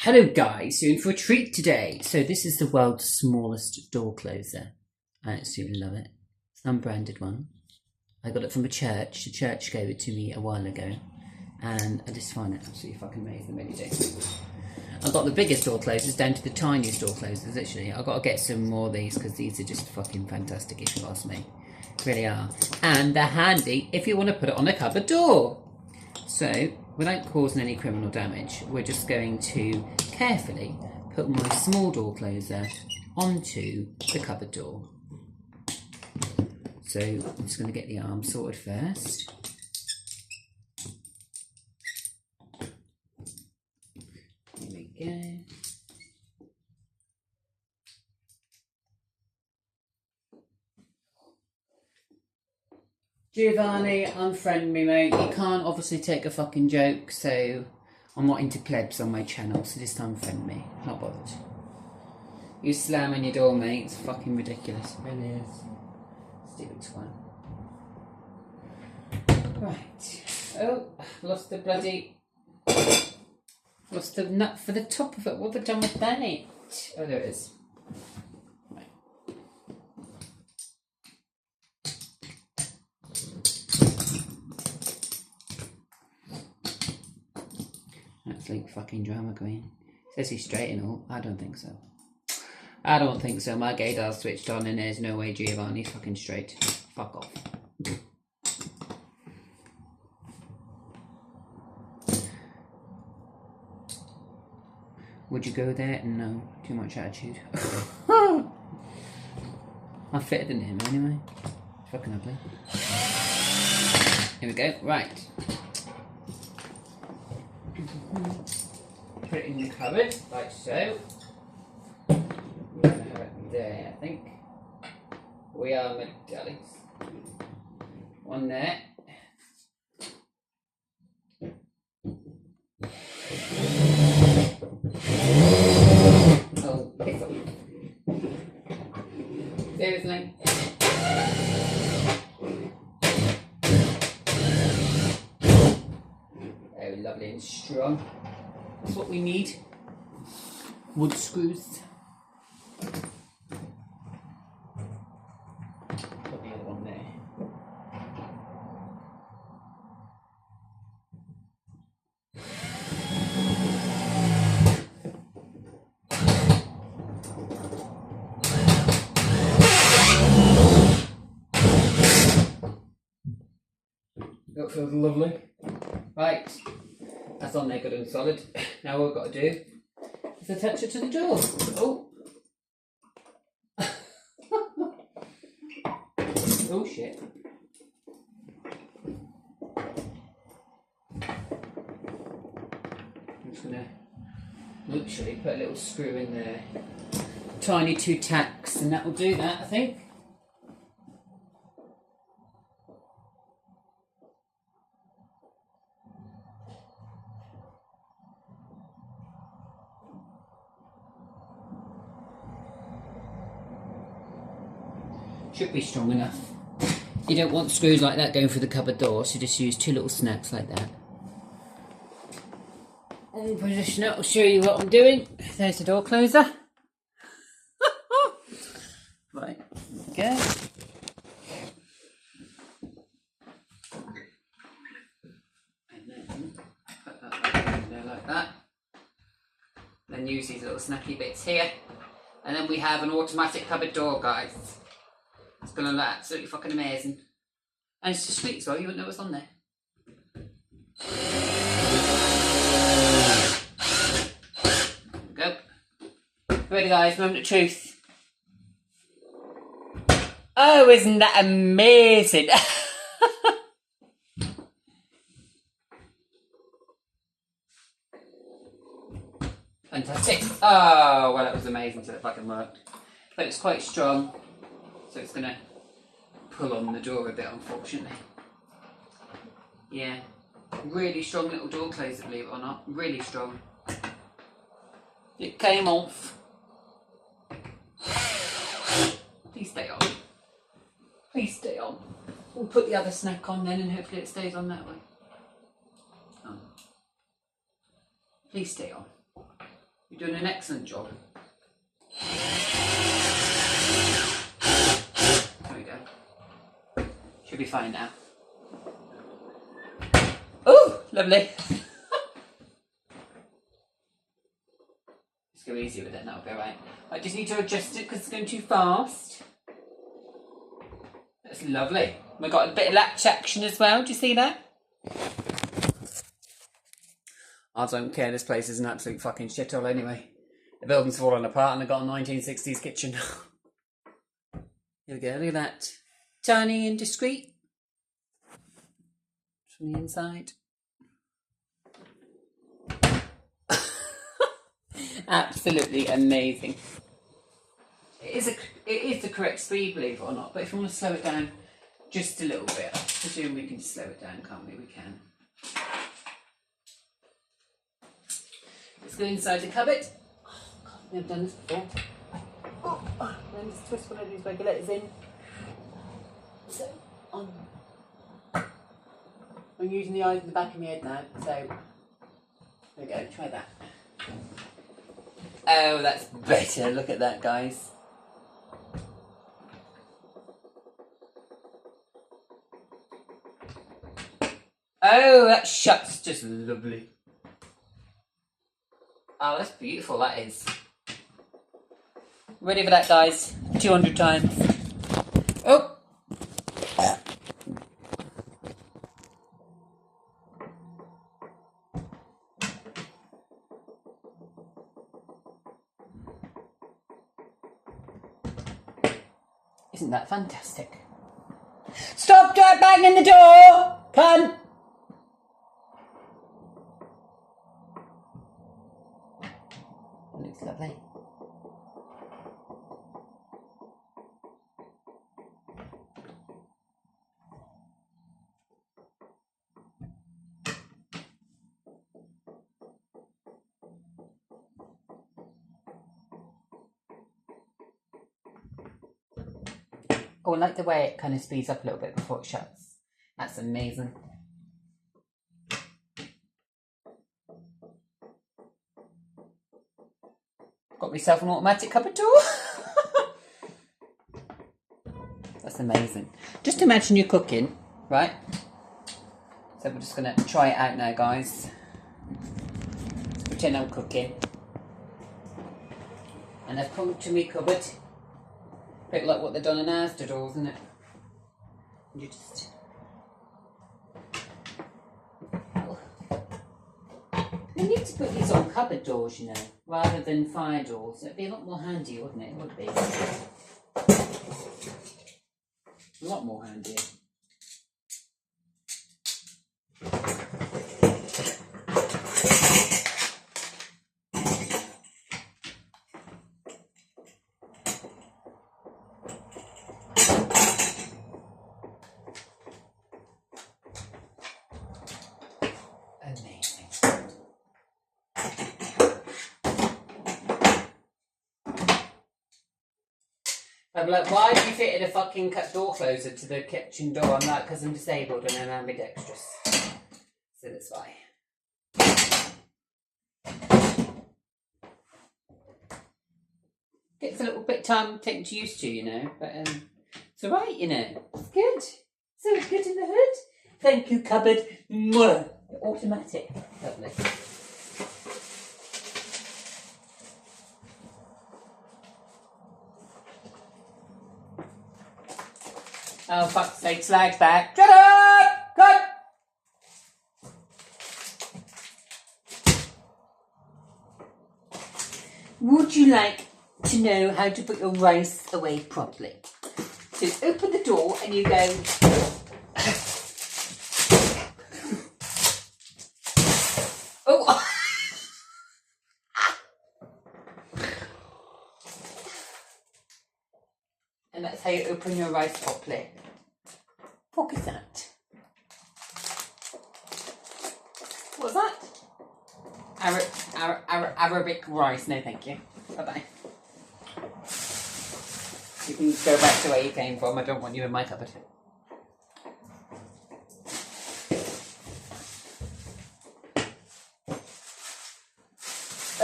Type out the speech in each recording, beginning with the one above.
Hello guys, you're in for a treat today. So this is the world's smallest door closer. I absolutely love it. It's an unbranded one. I got it from a church. The church gave it to me a while ago. And I just find it absolutely fucking amazing, really do. I've got the biggest door closers down to the tiniest door closers, literally. I've got to get some more of these because these are just fucking fantastic if you ask me. Really are. And they're handy if you want to put it on a cupboard door. So, without causing any criminal damage, we're just going to carefully put my small door closer onto the cupboard door. So, I'm just going to get the arm sorted first. Here we go. Giovanni, unfriend me, mate. You can't obviously take a fucking joke, so I'm not into plebs on my channel, so just unfriend me. Not bothered. You slamming your door, mate. It's fucking ridiculous. It really is. Stupid twat. Right. Oh, lost the nut for the top of it. What have I done with that? Oh, there it is. That's like fucking drama queen. Says he's straight and all. I don't think so. I don't think so. My gaydar's switched on and there's no way Giovanni's fucking straight. Fuck off. Would you go there? No. Too much attitude. I'm fitter than him anyway. Fucking ugly. Here we go. Right. Put it in the cupboard, like so. There, I think. We are, my darlings. One there. Oh, piss off. Seriously. Very lovely and strong. That's what we need. Wood screws. Put the other one there. That feels lovely. Right. That's on there good and solid. Now what we've got to do is attach it to the door. Oh. Oh shit. I'm just going to literally put a little screw in there. Tiny 2 tacks and that will do that, I think. Should be strong enough. You don't want screws like that going through the cupboard door, so just use 2 little snaps like that. And position it, I'll show you what I'm doing. There's the door closer. Right, there we go. And then put that in there like that. Then use these little snappy bits here. And then we have an automatic cupboard door, guys. It's going to look absolutely fucking amazing. And it's just sweet as well, you wouldn't know what's on there. There we go. Ready guys, moment of truth. Oh, isn't that amazing? Fantastic. Oh, well that was amazing till it fucking worked. But it's quite strong. So it's going to pull on the door a bit, unfortunately. Yeah. Really strong little door closer, believe it or not. Really strong. It came off. Please stay on. Please stay on. We'll put the other snack on then and hopefully it stays on that way. Oh. Please stay on. You're doing an excellent job. There we go. Should be fine now. Oh, lovely. Just go easy with it and that'll be alright. I just need to adjust it because it's going too fast. That's lovely. We've got a bit of latch action as well. Do you see that? I don't care. This place is an absolute fucking shithole anyway. The building's falling apart and I've got a 1960s kitchen. Here we go. Look at that. Tiny and discreet. From the inside. Absolutely amazing. It is the correct speed, believe it or not, but if you want to slow it down just a little bit, I presume we can slow it down, can't we? We can. Let's go inside the cupboard. Oh, God, I've never done this before. Oh, then just twist one of these regulators in. So, I'm using the eyes in the back of my head now, so there we go, try that. Oh, that's better. Look at that, guys. Oh, that shuts just lovely. Oh, that's beautiful, that is. Ready for that, guys? 200 times. Oh! Isn't that fantastic? Stop banging the door! Cunt! That looks lovely. Oh, I like the way it kind of speeds up a little bit before it shuts. That's amazing. Got myself an automatic cupboard door. That's amazing. Just imagine you're cooking, right? So we're just going to try it out now, guys. Let's pretend I'm cooking. And I've come to my cupboard. A bit like what they've done in Asda doors, isn't it? You just... We need to put these on cupboard doors, you know, rather than fire doors. It'd be a lot more handy, wouldn't it? It would be. A lot more handy. I'm like, why have you fitted a fucking door closer to the kitchen door? I'm like, because I'm disabled and I'm ambidextrous. So that's why. Gets a little bit time taken to used to, you know, but it's alright, you know. It's good. So it's good in the hood. Thank you, cupboard. Mwah. Automatic. Lovely. Oh, fuck's sake, slag's back. Shut up! Cut! Would you like to know how to put your rice away properly? So open the door and you go... Oh! And that's how you open your rice properly. What is that? What's that? Arabic rice. No, thank you. Bye-bye. You can go back to where you came from. I don't want you in my cupboard.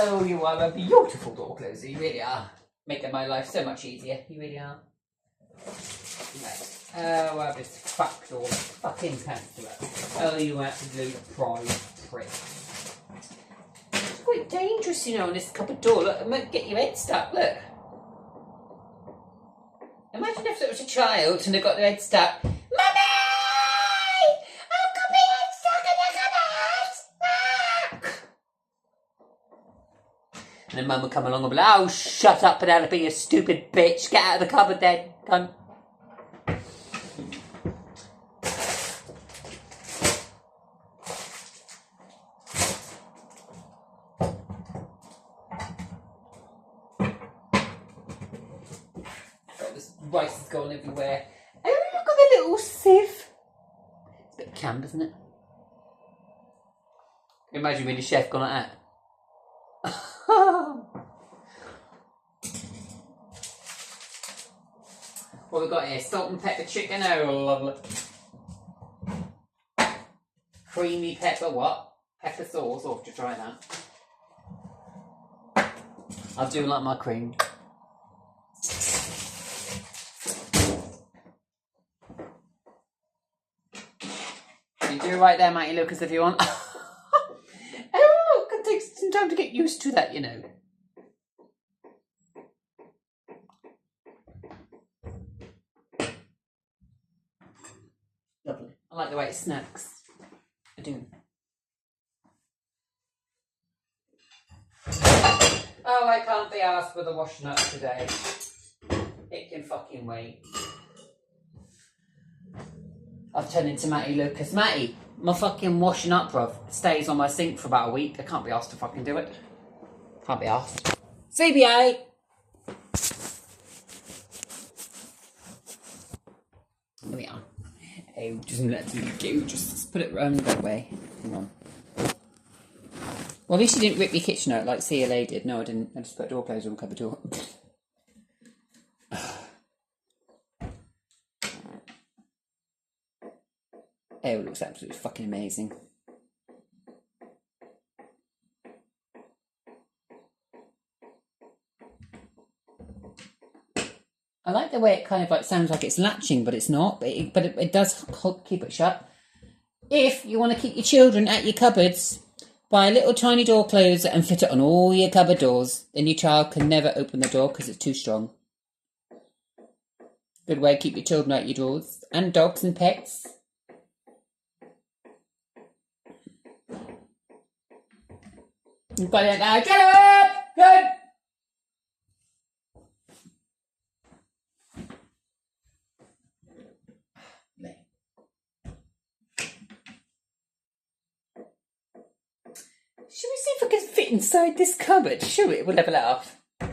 Oh, you are a beautiful door closer, you really are. Making my life so much easier, you really are. Right. Oh, I've just fucked all the fucking pants up. Oh, you absolute pride prick. It's quite dangerous, you know, on this cupboard door. Look, it might get your head stuck, look. Imagine if it was a child and they got their head stuck. Mummy! I've got my head stuck in the cupboard! And then Mum would come along and be like, oh, shut up, Penelope, you stupid bitch. Get out of the cupboard then, cunt. Rice has gone everywhere. Oh, look at the little sieve. It's a bit camp, isn't it? Imagine when the chef gone like that. What we got here? Salt and pepper chicken. Oh, lovely. Creamy pepper what? Pepper sauce. I'll have to try that. I do like my cream. You do right there, Matty Lucas, if you want. Oh, it can take some time to get used to that, you know. Lovely. I like the way it snacks. I do. Oh, I can't be asked with the washing up today. It can fucking wait. I've turned into Matty Lucas. Matty, my fucking washing up, bruv, stays on my sink for about a week. I can't be asked to fucking do it. Can't be asked. CBA! Here we are. Oh, just let me go. Just put it round that way. Hang on. Well, at least you didn't rip your kitchen out like CLA did. No, I didn't. I just put a door closer on the cupboard door. Oh, it looks absolutely fucking amazing. I like the way it kind of like sounds like it's latching, but it's not. But it does keep it shut. If you want to keep your children at your cupboards, buy a little tiny door closer and fit it on all your cupboard doors. Then your child can never open the door because it's too strong. Good way to keep your children at your doors. And dogs and pets. You've got it now. Get up! Good! Should we see if I can fit inside this cupboard? Should we? We'll have a laugh. Oh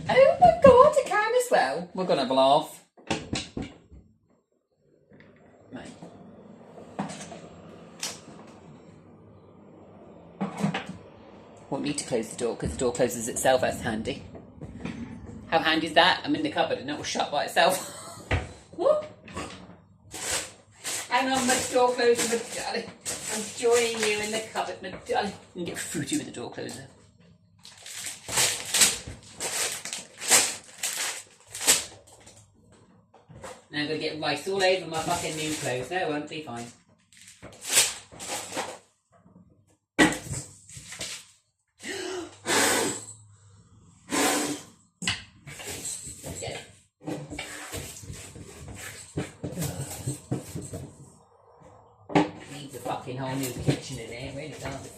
my god, it can as well. We're going to have a laugh. Right. Want me to close the door because the door closes itself. That's handy. How handy is that? I'm in the cupboard and it will shut by itself. What? Hang on, my door closer, my darling. I'm joining you in the cupboard, my darling. You can get fruity with the door closer. Now I'm going to get rice all over my fucking new clothes. No, it won't be fine. Whole new kitchen in here, really does.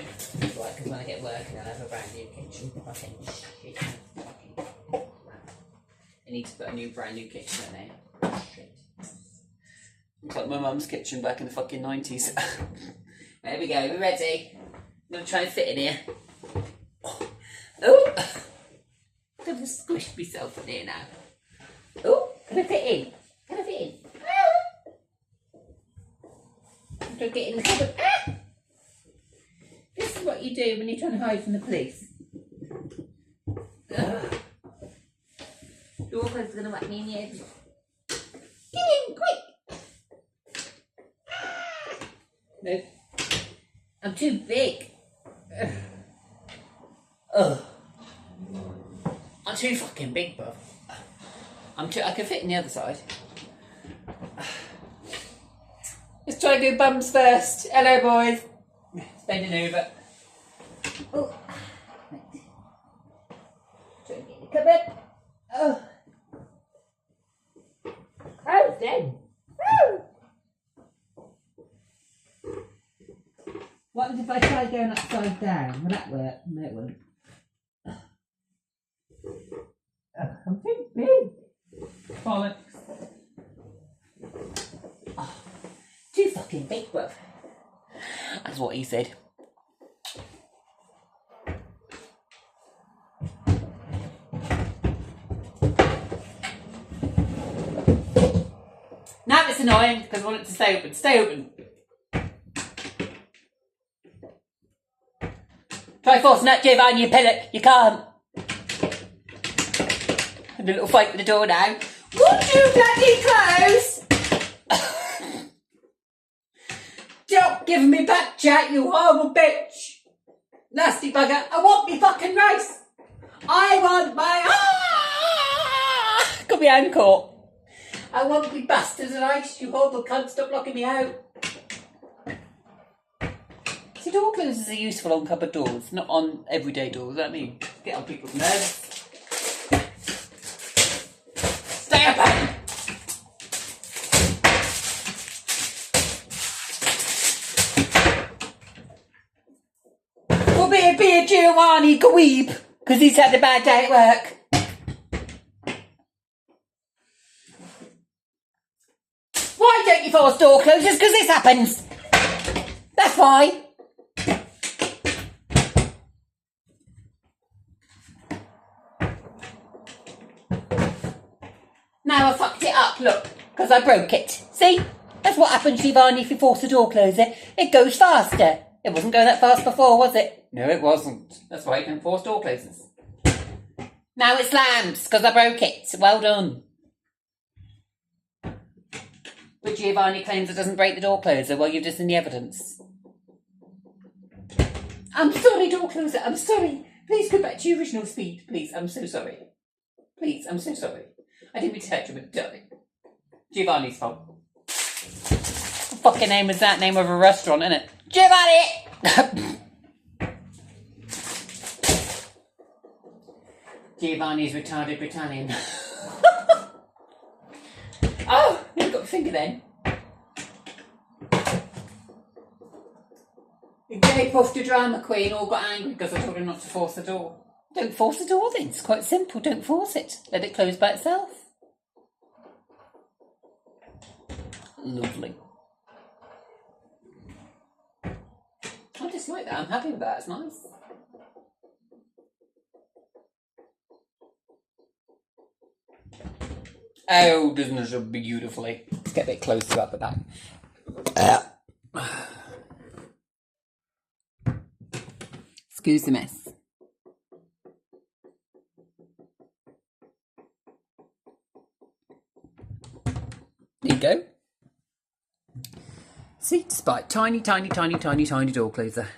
Right, because when I get working I'll have a brand new kitchen. Fucking shit. I need to put a new brand new kitchen in there. Shit. Looks like my mum's kitchen back in the fucking 90s. There we go, we're ready. I'm going to try and fit in here. Oh! I'm going to squish myself in here now. Oh, can I fit in? Can I fit in? Don't get in the cupboard. Ah! This is what you do when you're trying to hide from the police. Door closer's going to whack me in the head. Get in, quick! No. I'm too big. Ugh. I'm too fucking big, bruv. I can fit in the other side. Let's try and do bums first. Hello, boys. Bending over. Oh. Try and get the cupboard. Oh. How's then? Woo! What if I try going upside down? Will that work? No, it won't. I'm too big. Bollocks. Oh, too fucking big, bruv. That's what he said. Now it's annoying because I want it to stay open. Stay open. Try forcing that jib on your pillock. You can't. And a little fight with the door now. Would you bloody close? Stop giving me back chat, you horrible bitch. Nasty bugger. I want me fucking rice. I want my... Got my hand caught. I want me bastards rice, you horrible cunt. Stop locking me out. See, door closers are useful on cupboard doors, not on everyday doors. I mean, get on people's nerves. Stay open! We'll be a Giovanni Gweeb, because he's had a bad day at work. Why don't you force door closers? Because this happens. That's why. Now I fucked it up, look, because I broke it. See? That's what happens, Giovanni, if you force a door closer. It goes faster. It wasn't going that fast before, was it? No, it wasn't. That's why you can force door closers. Now it slams, because I broke it. Well done. But Giovanni claims it doesn't break the door closer. Well, you've just seen the evidence. I'm sorry, door closer. I'm sorry. Please go back to your original speed. Please, I'm so sorry. Please, I'm so sorry. I didn't mean to hurt you, but darling. Giovanni's fault. What fucking name is that? Name of a restaurant, isn't it? Giovanni! Giovanni's retarded Britannian. Oh, you've got a finger then. The gay puffed a drama queen all got angry because I told him not to force the door. Don't force the door then. It's quite simple. Don't force it. Let it close by itself. Lovely. I just like that. I'm happy with that. It's nice. Oh, doesn't it look beautifully? Let's get a bit closer up at that. Excuse the mess. There you go. See, despite tiny door closer.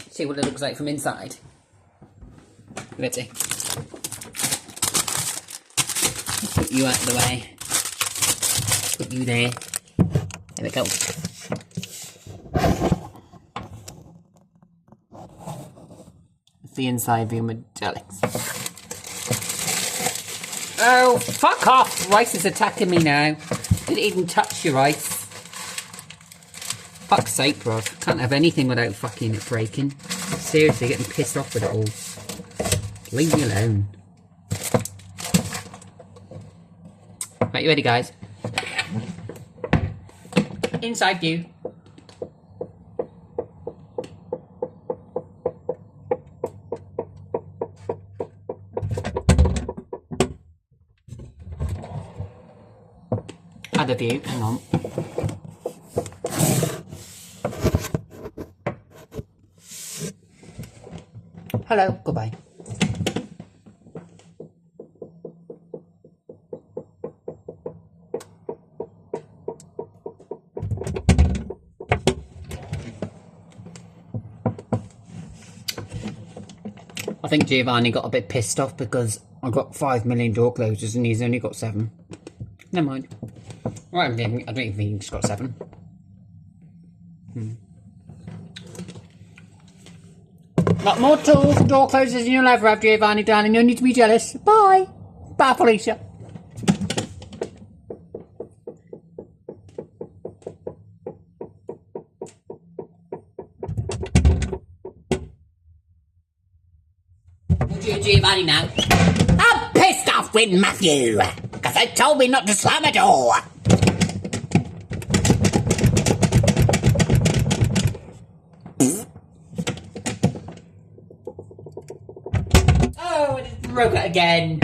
See what it looks like from inside. Ready? Put you out of the way. Put you there. There we go. The inside view metallics. Oh, fuck off! Rice is attacking me now. Didn't even touch your rice. Fuck's sake, bruv. Can't have anything without fucking it breaking. Seriously, getting pissed off with it all. Leave me alone. Right, you ready, guys? Inside view. Other view, hang on. Hello, goodbye. think Giovanni got a bit pissed off because I got 5 million door closers and he's only got 7. Never mind. Well, I don't even think he's got 7. Got more tools and door closers than you'll ever have, Giovanni, darling. No need to be jealous. Bye. Bye, Felicia. Giovanni now. I'm pissed off with Matthew because they told me not to slam a door. Oh, I just broke it again.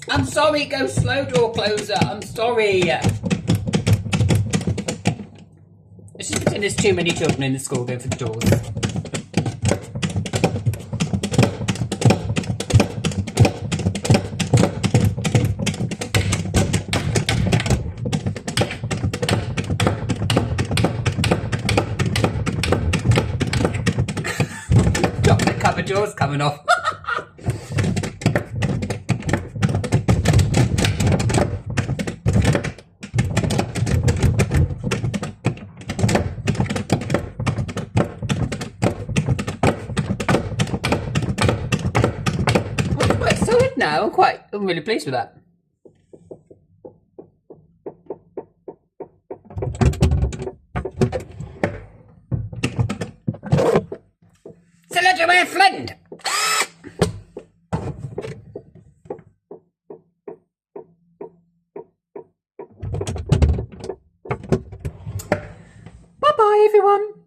I'm sorry, go slow, door closer. I'm sorry. It's just pretend there's too many children in the school going for the doors. Chocolate covered doors coming off. It's so good now. I'm really pleased with that. Hello, my friend. Bye-bye, everyone.